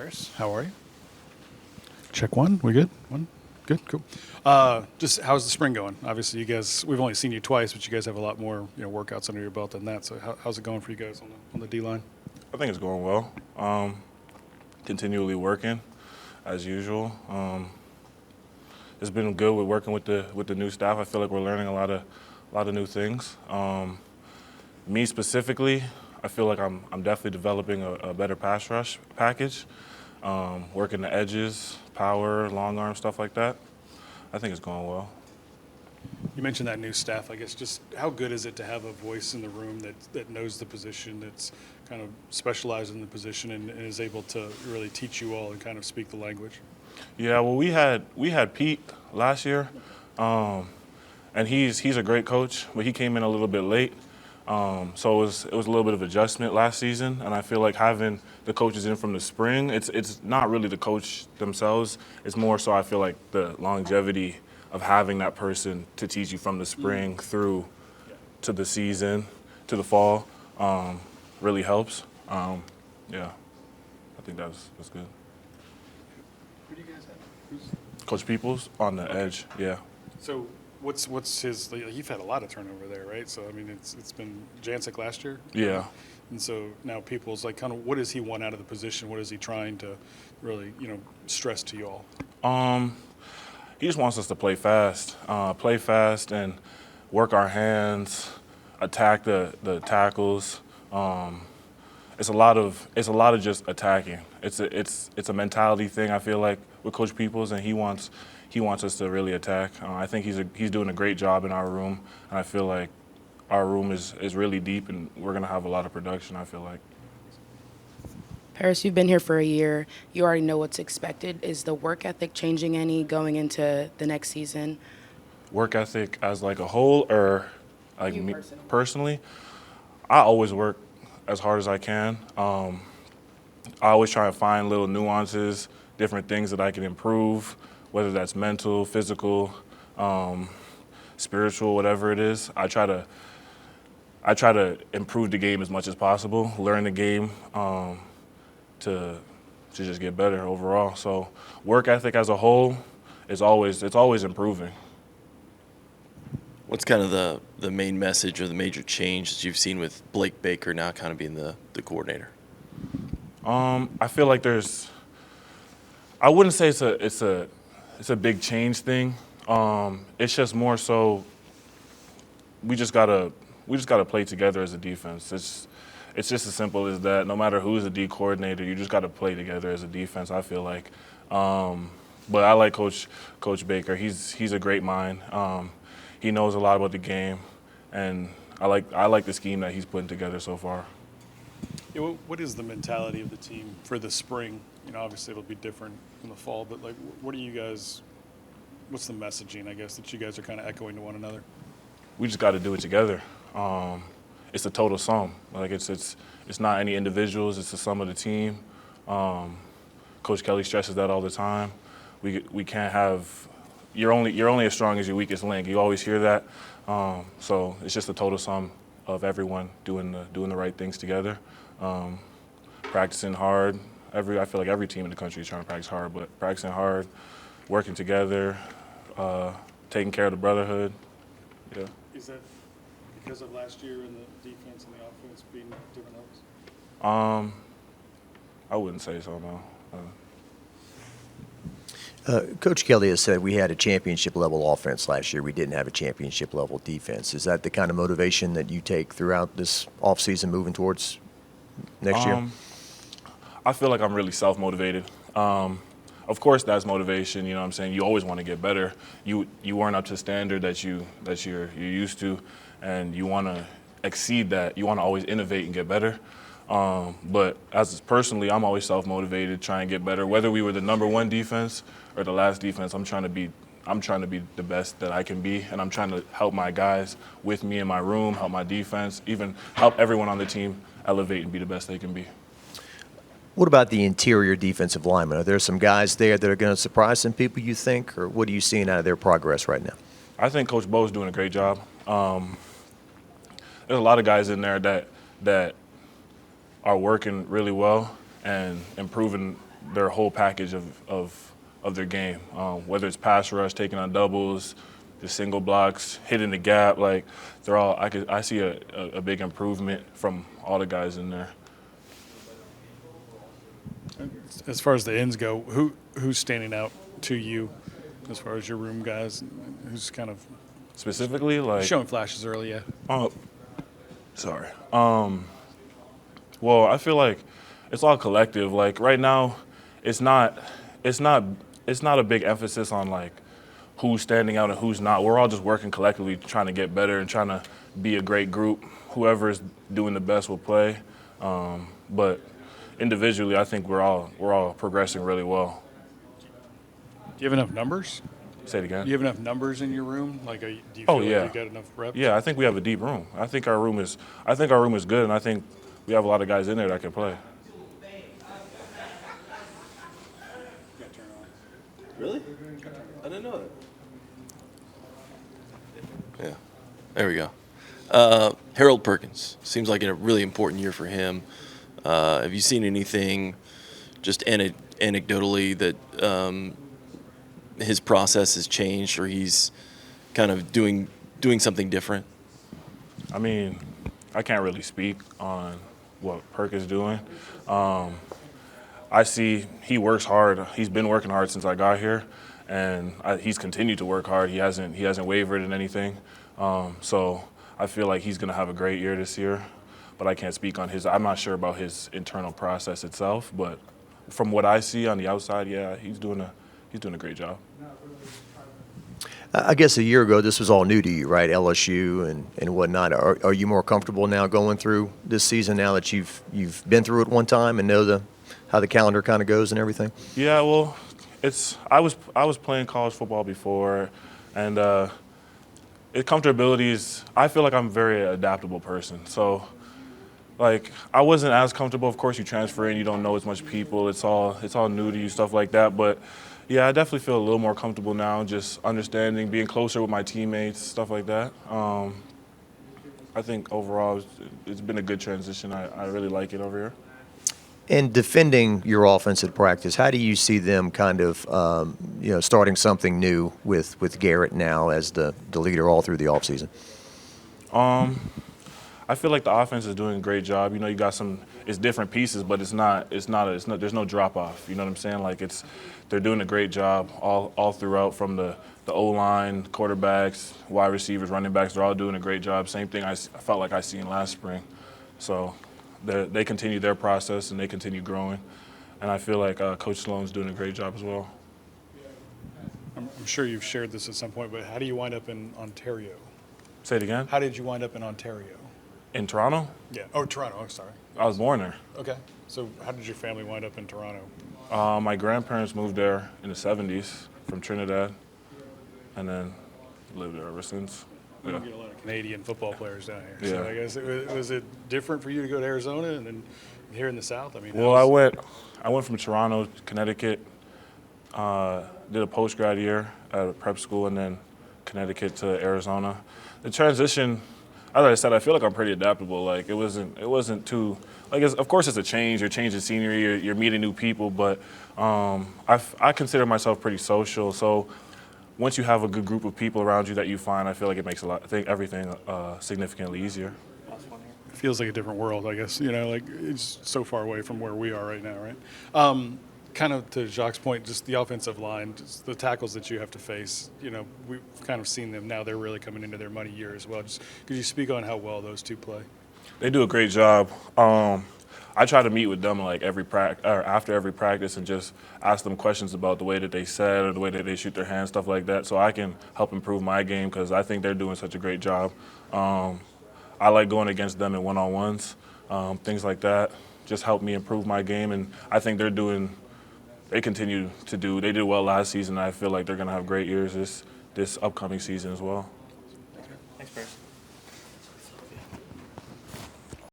Paris. How are you? Check one. We good? One? Good? Cool. Just how's the spring going? Obviously, you guys, we've only seen you twice, but you guys have a lot more workouts under your belt than that. So how's it going for you guys on the D-line? I think it's going well. Continually working, as usual. It's been good with working with the new staff. I feel like we're learning a lot of new things. Me specifically, I feel like I'm definitely developing a better pass rush package. Working the edges, power, long arm, stuff like that. I think it's going well. You mentioned that new staff. I guess just how good is it to have a voice in the room that knows the position, that's kind of specialized in the position and is able to really teach you all and kind of speak the language? Yeah, well, we had Pete last year, and he's a great coach, but he came in a little bit late. So it was a little bit of adjustment last season, and I feel like having the coaches in from the spring, it's not really the coach themselves. It's more so I feel like the longevity of having that person to teach you from the spring through to the season, to the fall, really helps. Yeah, I think that's good. Who do you guys have? Coach Peoples on the edge, yeah. So what's his? You've had a lot of turnover there, right? So I mean, it's been Jancic last year. Yeah. And so now Peoples, like, kind of, what does he want out of the position? What is he trying to really, stress to you all? He just wants us to play fast and work our hands, attack the tackles. It's a lot of just attacking. It's a mentality thing, I feel like, with Coach Peoples, and he wants us to really attack. I think he's doing a great job in our room, and I feel like our room is really deep, and we're gonna have a lot of production, I feel like. Paris, you've been here for a year. You already know what's expected. Is the work ethic changing any going into the next season? Work ethic as like a whole, or like You me personally? I always work as hard as I can. I always try and find little nuances, different things that I can improve, whether that's mental, physical, spiritual, whatever it is. I try to improve the game as much as possible, learn the game to just get better overall. So work ethic as a whole it's always improving. What's kind of the main message or the major change that you've seen with Blake Baker now kind of being the coordinator? I feel like I wouldn't say it's a big change thing. It's just more so we just gotta play together as a defense. It's just as simple as that. No matter who's the D coordinator, you just gotta play together as a defense, I feel like. But I like Coach Baker. He's a great mind. He knows a lot about the game, and I like the scheme that he's putting together so far. Yeah, what is the mentality of the team for the spring? Obviously it'll be different in the fall, but like, what are you guys? What's the messaging, I guess, that you guys are kind of echoing to one another? We just got to do it together. It's a total sum. Like it's not any individuals. It's the sum of the team. Coach Kelly stresses that all the time. We can't have. You're only as strong as your weakest link. You always hear that. So it's just a total sum of everyone doing the right things together, practicing hard. I feel like every team in the country is trying to practice hard, but practicing hard, working together, taking care of the brotherhood. Yeah. Is that because of last year and the defense and the offense being different levels? I wouldn't say so, no. Coach Kelly has said we had a championship-level offense last year. We didn't have a championship-level defense. Is that the kind of motivation that you take throughout this offseason moving towards next year? I feel like I'm really self-motivated. Of course, that's motivation. You know what I'm saying? You always want to get better. You weren't up to standard that you're used to, and you want to exceed that. You want to always innovate and get better. But as personally, I'm always self-motivated, trying to get better. Whether we were the number one defense or the last defense, I'm trying to be the best that I can be, and I'm trying to help my guys with me in my room, help my defense, even help everyone on the team elevate and be the best they can be. What about the interior defensive linemen? Are there some guys there that are going to surprise some people, you think, or what are you seeing out of their progress right now? I think Coach Bo's doing a great job. There's a lot of guys in there that are working really well and improving their whole package of their game, whether it's pass rush, taking on doubles, the single blocks, hitting the gap. Like they're all. I see a big improvement from all the guys in there. As far as the ends go, who's standing out to you as far as your room guys? Who's kind of Specifically, like showing flashes early? Yeah. Sorry. Well, I feel like it's all collective. Like right now, it's not a big emphasis on like who's standing out and who's not. We're all just working collectively, trying to get better and trying to be a great group. Whoever is doing the best will play. But individually, I think we're all progressing really well. Do you have enough numbers? Say it again. Do you have enough numbers in your room? Like, do you feel Oh, like yeah. you got enough reps? Yeah, I think we have a deep room. I think our room is good, and I think we have a lot of guys in there that can play. Really? I didn't know that. Yeah. There we go. Harold Perkins. Seems like a really important year for him. Have you seen anything just anecdotally that his process has changed or he's kind of doing something different? I mean, I can't really speak on what Perk is doing. I see he works hard. He's been working hard since I got here, and he's continued to work hard. He hasn't wavered in anything. So I feel like he's going to have a great year this year, but I can't speak on his. I'm not sure about his internal process itself, but from what I see on the outside, yeah, he's doing a great job. I guess a year ago, this was all new to you, right? LSU and whatnot. Are you more comfortable now going through this season now that you've been through it one time and know how the calendar kind of goes and everything? Yeah, well, I was playing college football before, and comfortability is. I feel like I'm a very adaptable person. So, like, I wasn't as comfortable. Of course, you transfer in, you don't know as much people. It's all new to you, stuff like that. But yeah, I definitely feel a little more comfortable now, just understanding, being closer with my teammates, stuff like that. I think overall it's been a good transition. I really like it over here. And defending your offense at practice, how do you see them kind of, starting something new with Garrett now as the leader all through the offseason? I feel like the offense is doing a great job. You got it's different pieces, but there's no drop off. You know what I'm saying? Like they're doing a great job all throughout, from the O-line, quarterbacks, wide receivers, running backs. They're all doing a great job. Same thing I felt like I seen last spring. So they continue their process and they continue growing. And I feel like Coach Sloan's doing a great job as well. I'm sure you've shared this at some point, but how do you wind up in Ontario? Say it again? How did you wind up in Ontario? In Toronto? Yeah. Oh, Toronto. Oh, sorry. I was born there. Okay. So how did your family wind up in Toronto? My grandparents moved there in the 70s from Trinidad, and then lived there ever since. We don't get a lot of Canadian football players down here. Yeah. So I guess was it different for you to go to Arizona and then here in the South? I mean, Well, I went from Toronto, Connecticut, did a post-grad year at a prep school, and then Connecticut to Arizona. The transition, as I said, I feel like I'm pretty adaptable. Like it wasn't too, of course it's a change. You're changing scenery, you're meeting new people, but I consider myself pretty social. So once you have a good group of people around you that you find, I feel like it makes everything significantly easier. It feels like a different world, I guess. Like it's so far away from where we are right now, right? Kind of to Jacques' point, just the offensive line, just the tackles that you have to face. We've kind of seen them now. They're really coming into their money year as well. Just could you speak on how well those two play? They do a great job. I try to meet with them like after every practice and just ask them questions about the way that they set or the way that they shoot their hands, stuff like that, so I can help improve my game because I think they're doing such a great job. I like going against them in one-on-ones, things like that. Just help me improve my game, and I think they did well last season. I feel like they're going to have great years this upcoming season as well. Thanks, Chris.